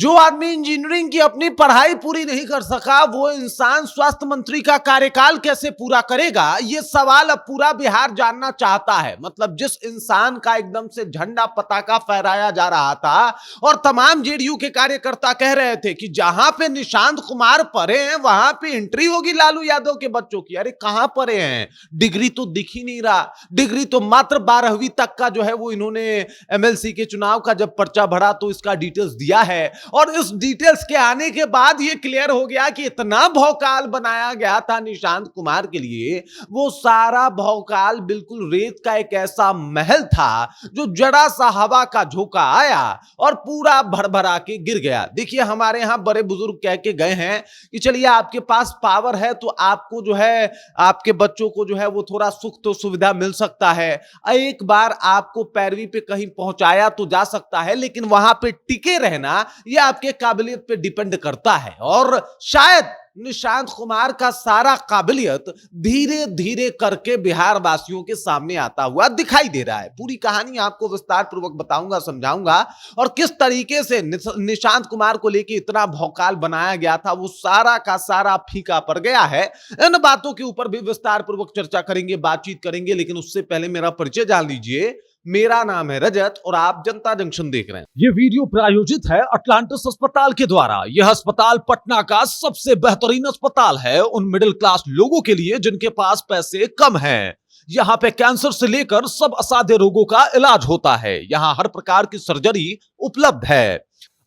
जो आदमी इंजीनियरिंग की अपनी पढ़ाई पूरी नहीं कर सका, वो इंसान स्वास्थ्य मंत्री का कार्यकाल कैसे पूरा करेगा? ये सवाल अब पूरा बिहार जानना चाहता है। मतलब जिस इंसान का एकदम से झंडा पताका फहराया जा रहा था और तमाम जेडीयू के कार्यकर्ता कह रहे थे कि जहां पे निशांत कुमार पढ़े हैं वहां पे एंट्री होगी लालू यादव के बच्चों की। अरे कहां पढ़े हैं? डिग्री तो दिख ही नहीं रहा। डिग्री तो मात्र 12वीं तक का जो है वो इन्होंने एमएलसी के चुनाव का जब पर्चा भरा तो इसका डिटेल्स दिया है, और इस डिटेल्स के आने के बाद यह क्लियर हो गया कि इतना भौकाल बनाया गया था निशांत कुमार के लिए। वो सारा भौकाल बिल्कुल रेत का एक ऐसा महल था जो जरा सा हवा का झोंका आया और पूरा भरभरा के गिर गया। देखिए हमारे यहां बड़े बुजुर्ग कह के गए हैं कि चलिए आपके पास पावर है तो आपको जो है आपके बच्चों को जो है वो थोड़ा सुख तो सुविधा मिल सकता है, एक बार आपको पैरवी पे कहीं पहुंचाया तो जा सकता है, लेकिन वहां पे टिके रहना यह आपके काबिलियत पे डिपेंड करता है। और शायद निशांत कुमार का सारा काबिलियत धीरे धीरे करके बिहार वासियों के सामने आता हुआ दिखाई दे रहा है। पूरी कहानी आपको विस्तार पूर्वक बताऊंगा, समझाऊंगा, और किस तरीके से निशांत कुमार को लेकर इतना भौकाल बनाया गया था वो सारा का सारा फीका पड़ गया है। इन बातों के ऊपर भी विस्तार पूर्वक चर्चा करेंगे, बातचीत करेंगे, लेकिन उससे पहले मेरा परिचय जान लीजिए। मेरा नाम है रजत और आप जनता जंक्शन देख रहे हैं। ये वीडियो प्रायोजित है अटलांटिस अस्पताल के द्वारा। यह अस्पताल पटना का सबसे बेहतरीन अस्पताल है उन मिडिल क्लास लोगों के लिए जिनके पास पैसे कम हैं। यहाँ पे कैंसर से लेकर सब असाध्य रोगों का इलाज होता है। यहाँ हर प्रकार की सर्जरी उपलब्ध है।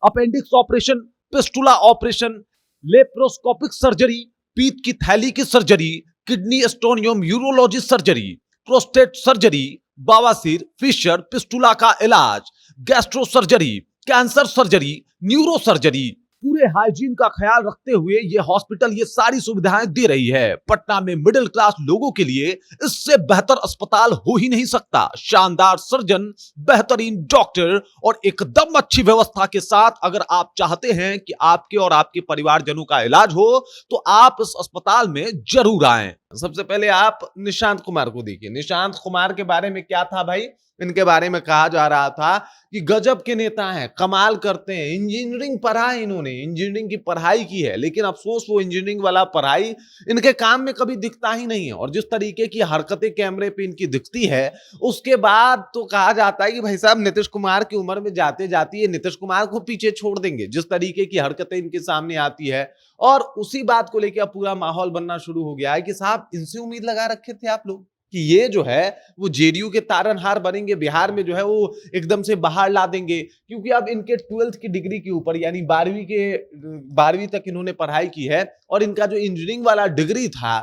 Appendix operation, fistula operation, laparoscopic surgery, पीत की थैली की सर्जरी, किडनी स्टोन एवं यूरोलॉजी सर्जरी, प्रोस्टेट सर्जरी, बवासीर, फिशर, पिस्टुला का इलाज, gastro surgery, cancer surgery, neuro surgery, पूरे हाइजीन का ख्याल रखते हुए ये हॉस्पिटल ये सारी सुविधाएं दे रही है। पटना में मिडिल क्लास लोगों के लिए इससे बेहतर अस्पताल हो ही नहीं सकता। शानदार सर्जन, बेहतरीन डॉक्टर और एकदम अच्छी व्यवस्था के साथ अगर आप चाहते हैं कि आपके और आपके परिवारजनों का इलाज हो तो आप इस अस्पताल में जरूर आएं। सबसे पहले आप निशांत कुमार को देखिए। निशांत कुमार के बारे में क्या था भाई? इनके बारे में कहा जा रहा था कि गजब के नेता हैं, कमाल करते हैं, इंजीनियरिंग पढ़ा है इन्होंने, इंजीनियरिंग की पढ़ाई की है, लेकिन अफसोस वो इंजीनियरिंग वाला पढ़ाई इनके काम में कभी दिखता ही नहीं है। और जिस तरीके की हरकतें कैमरे पे इनकी दिखती है उसके बाद तो कहा जाता है कि भाई साहब नीतीश कुमार की उम्र में जाते जाती है नीतीश कुमार को पीछे छोड़ देंगे, जिस तरीके की हरकतें इनके सामने आती है। और उसी बात को लेकर पूरा माहौल बनना शुरू हो गया है कि साहब इनसे उम्मीद लगा रखे थे आप लोग कि ये जो है वो जेडीयू के तारनहार बनेंगे, बिहार में जो है वो एकदम से बाहर ला देंगे। क्योंकि अब इनके 12th की डिग्री के ऊपर यानी 12वीं तक इन्होंने पढ़ाई की है और इनका जो इंजीनियरिंग वाला डिग्री था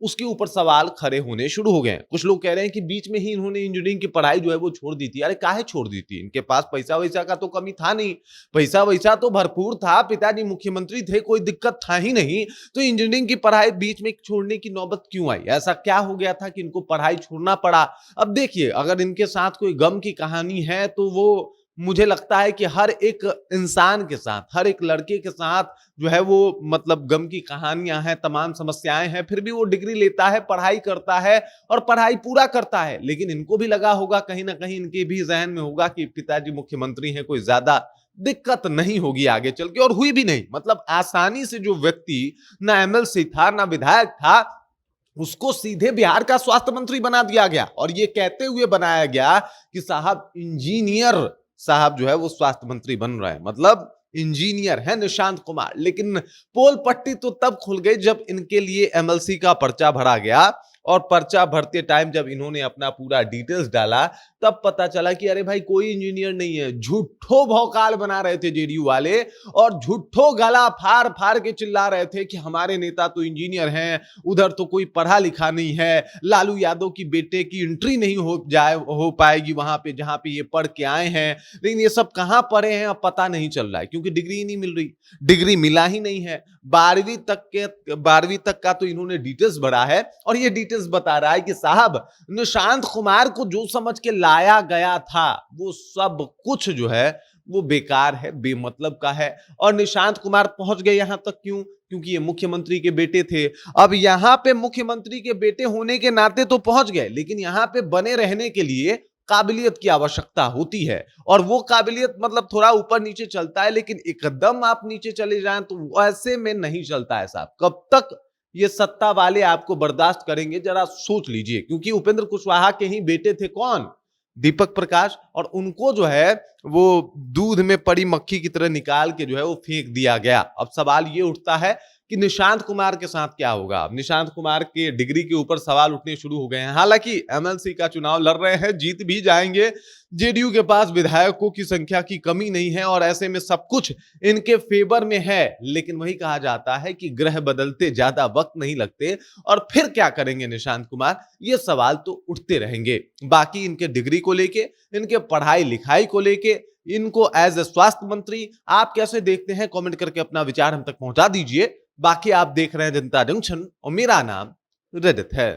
उसके ऊपर सवाल खड़े होने शुरू हो गए। कुछ लोग कह रहे हैं कि बीच में ही इन्होंने इंजीनियरिंग की पढ़ाई जो है वो छोड़ दी थी। अरे काहे छोड़ दी थी? इनके पास पैसा वैसा का तो कमी था नहीं, पैसा वैसा तो भरपूर था, पिताजी मुख्यमंत्री थे, कोई दिक्कत था ही नहीं। तो इंजीनियरिंग की पढ़ाई बीच में छोड़ने की नौबत क्यों आई? ऐसा क्या हो गया था कि इनको पढ़ाई छोड़ना पड़ा? अब देखिए अगर इनके साथ कोई गम की कहानी है तो वो मुझे लगता है कि हर एक इंसान के साथ, हर एक लड़के के साथ जो है वो मतलब गम की कहानियां हैं, तमाम समस्याएं हैं, फिर भी वो डिग्री लेता है, पढ़ाई करता है और पढ़ाई पूरा करता है। लेकिन इनको भी लगा होगा, कहीं ना कहीं इनके भी जहन में होगा कि पिताजी मुख्यमंत्री हैं, कोई ज्यादा दिक्कत नहीं होगी आगे चल के, और हुई भी नहीं। मतलब आसानी से जो व्यक्ति ना एमएलसी था ना विधायक था उसको सीधे बिहार का स्वास्थ्य मंत्री बना दिया गया, और ये कहते हुए बनाया गया कि साहब इंजीनियर साहब जो है वो स्वास्थ्य मंत्री बन रहे हैं, मतलब इंजीनियर है निशांत कुमार। लेकिन पोल पट्टी तो तब खुल गई जब इनके लिए एमएलसी का पर्चा भरा गया, और पर्चा भरते टाइम जब इन्होंने अपना पूरा डिटेल्स डाला तब पता चला कि अरे भाई कोई इंजीनियर नहीं है। झूठो भौकाल बना रहे थे जेडीयू वाले और झूठो गला फाड़ फाड़ के चिल्ला रहे थे कि हमारे नेता तो इंजीनियर हैं, उधर तो कोई पढ़ा लिखा नहीं है, लालू यादव की बेटे की एंट्री नहीं हो पाएगी वहां पे जहां पे ये पढ़ के आए हैं। लेकिन ये सब कहां पढ़े हैं अब पता नहीं चल रहा है, क्योंकि डिग्री ही नहीं मिल रही, डिग्री मिला ही नहीं है। 12वीं तक का तो इन्होंने डिटेल्स भरा है, और ये डिटेल्स बता रहा है कि साहब निशांत कुमार को जो समझ के लाया गया था वो सब कुछ जो है वो बेकार है, बेमतलब का है। और निशांत कुमार पहुंच गए यहां तक क्यों? क्योंकि ये मुख्यमंत्री के बेटे थे। अब यहां पे मुख्यमंत्री के बेटे होने के नाते तो पहुंच गए, लेकिन यहां पे बने रहने के लिए काबिलियत की आवश्यकता होती है, और वो काबिलियत मतलब थोड़ा ऊपर नीचे चलता है, लेकिन एकदम आप नीचे चले जाएं तो ऐसे में नहीं चलता है साहब। कब तक ये सत्ता वाले आपको बर्दाश्त करेंगे, जरा सोच लीजिए। क्योंकि उपेंद्र कुशवाहा के ही बेटे थे कौन, दीपक प्रकाश, और उनको जो है वो दूध में पड़ी मक्खी की तरह निकाल के जो है वो फेंक दिया गया। अब सवाल ये उठता है कि निशांत कुमार के साथ क्या होगा। अब निशांत कुमार के डिग्री के ऊपर सवाल उठने शुरू हो गए हैं। हालांकि एमएलसी का चुनाव लड़ रहे हैं, जीत भी जाएंगे, जेडीयू के पास विधायकों की संख्या की कमी नहीं है और ऐसे में सब कुछ इनके फेवर में है। लेकिन वही कहा जाता है कि ग्रह बदलते ज्यादा वक्त नहीं लगते, और फिर क्या करेंगे निशांत कुमार, ये सवाल तो उठते रहेंगे। बाकी इनके डिग्री को लेके, इनके पढ़ाई लिखाई को लेके, इनको एज ए स्वास्थ्य मंत्री आप कैसे देखते हैं, कमेंट करके अपना विचार हम तक पहुंचा दीजिए। बाकी आप देख रहे हैं जनता जंक्शन और मेरा नाम रजत है।